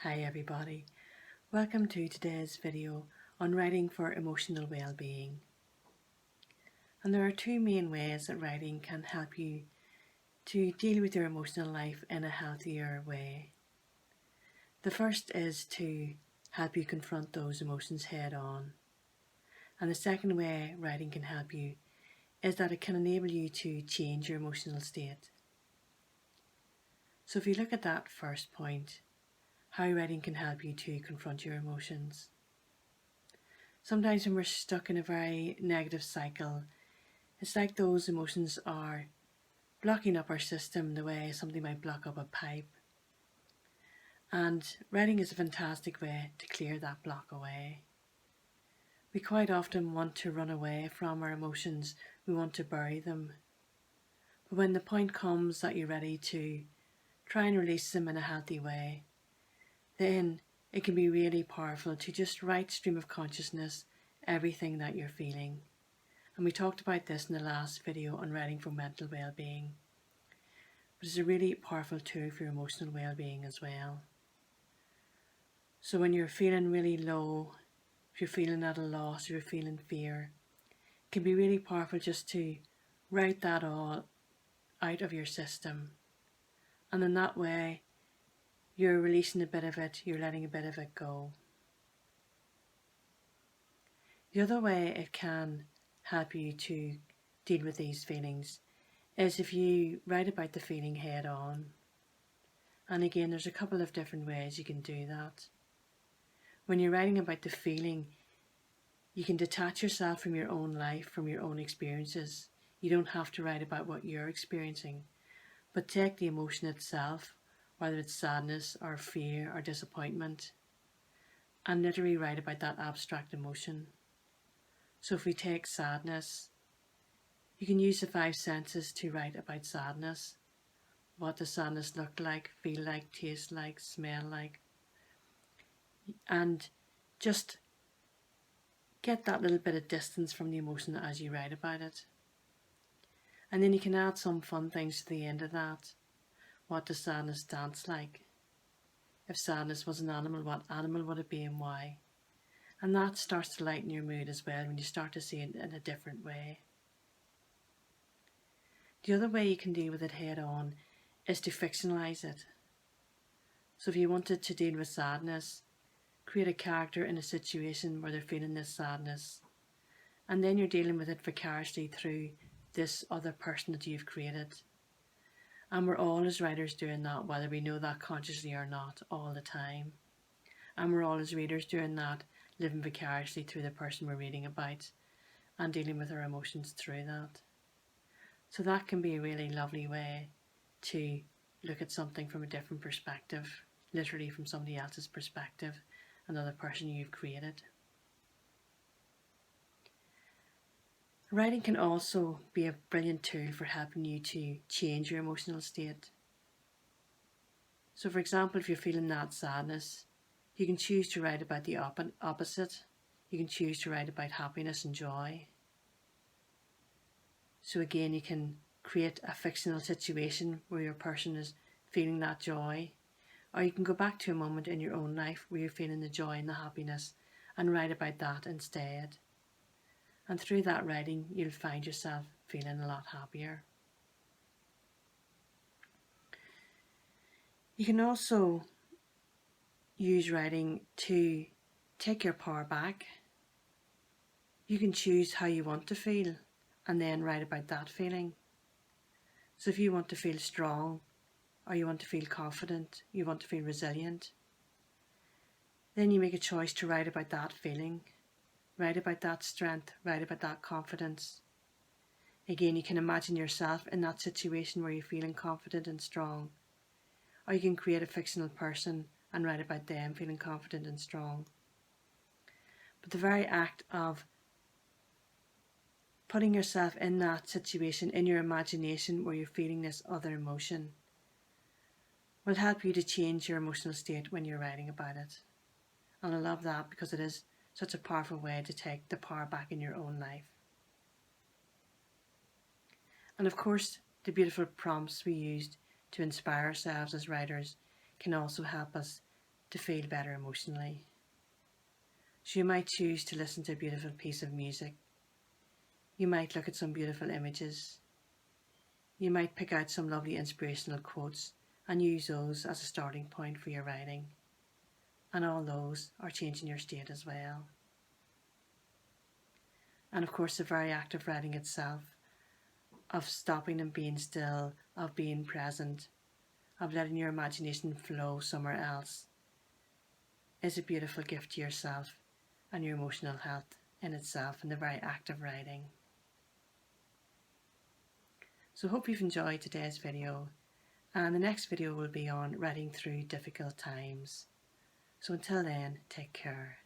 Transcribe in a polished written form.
Hi everybody, welcome to today's video on writing for emotional well-being. And there are two main ways that writing can help you to deal with your emotional life in a healthier way. The first is to help you confront those emotions head on. And the second way writing can help you is that it can enable you to change your emotional state. So if you look at that first point, how writing can help you to confront your emotions. Sometimes when we're stuck in a very negative cycle, it's like those emotions are blocking up our system the way something might block up a pipe. And writing is a fantastic way to clear that block away. We quite often want to run away from our emotions, we want to bury them. But when the point comes that you're ready to try and release them in a healthy way, then it can be really powerful to just write stream of consciousness everything that you're feeling. And we talked about this in the last video on writing for mental well-being. But it's a really powerful tool for your emotional well-being as well. So when you're feeling really low, if you're feeling at a loss, if you're feeling fear, it can be really powerful just to write that all out of your system. And in that way, you're releasing a bit of it, you're letting a bit of it go. The other way it can help you to deal with these feelings is if you write about the feeling head on. And again, there's a couple of different ways you can do that. When you're writing about the feeling, you can detach yourself from your own life, from your own experiences. You don't have to write about what you're experiencing, but take the emotion itself, whether it's sadness or fear or disappointment, and literally write about that abstract emotion. So if we take sadness, you can use the 5 senses to write about sadness. What does sadness look like, feel like, taste like, smell like? And just get that little bit of distance from the emotion as you write about it. And then you can add some fun things to the end of that. What does sadness dance like? If sadness was an animal, what animal would it be and why? And that starts to lighten your mood as well when you start to see it in a different way. The other way you can deal with it head on is to fictionalize it. So if you wanted to deal with sadness, create a character in a situation where they're feeling this sadness, and then you're dealing with it vicariously through this other person that you've created. And we're all as writers doing that, whether we know that consciously or not, all the time. And we're all as readers doing that, living vicariously through the person we're reading about and dealing with our emotions through that. So that can be a really lovely way to look at something from a different perspective, literally from somebody else's perspective, another person you've created. Writing can also be a brilliant tool for helping you to change your emotional state. So for example, if you're feeling that sadness, you can choose to write about the opposite. You can choose to write about happiness and joy. So again, you can create a fictional situation where your person is feeling that joy. Or you can go back to a moment in your own life where you're feeling the joy and the happiness and write about that instead. And through that writing, you'll find yourself feeling a lot happier. You can also use writing to take your power back. You can choose how you want to feel and then write about that feeling. So if you want to feel strong, or you want to feel confident, you want to feel resilient, then you make a choice to write about that feeling. Write about that strength, write about that confidence. Again, you can imagine yourself in that situation where you're feeling confident and strong. Or you can create a fictional person and write about them feeling confident and strong. But the very act of putting yourself in that situation, in your imagination where you're feeling this other emotion, will help you to change your emotional state when you're writing about it. And I love that because it is such a powerful way to take the power back in your own life. And of course, the beautiful prompts we used to inspire ourselves as writers can also help us to feel better emotionally. So you might choose to listen to a beautiful piece of music. You might look at some beautiful images. You might pick out some lovely inspirational quotes and use those as a starting point for your writing. And all those are changing your state as well. And of course, the very act of writing itself, of stopping and being still, of being present, of letting your imagination flow somewhere else, is a beautiful gift to yourself and your emotional health in itself, in the very act of writing. So I hope you've enjoyed today's video, and the next video will be on writing through difficult times. So until then, take care.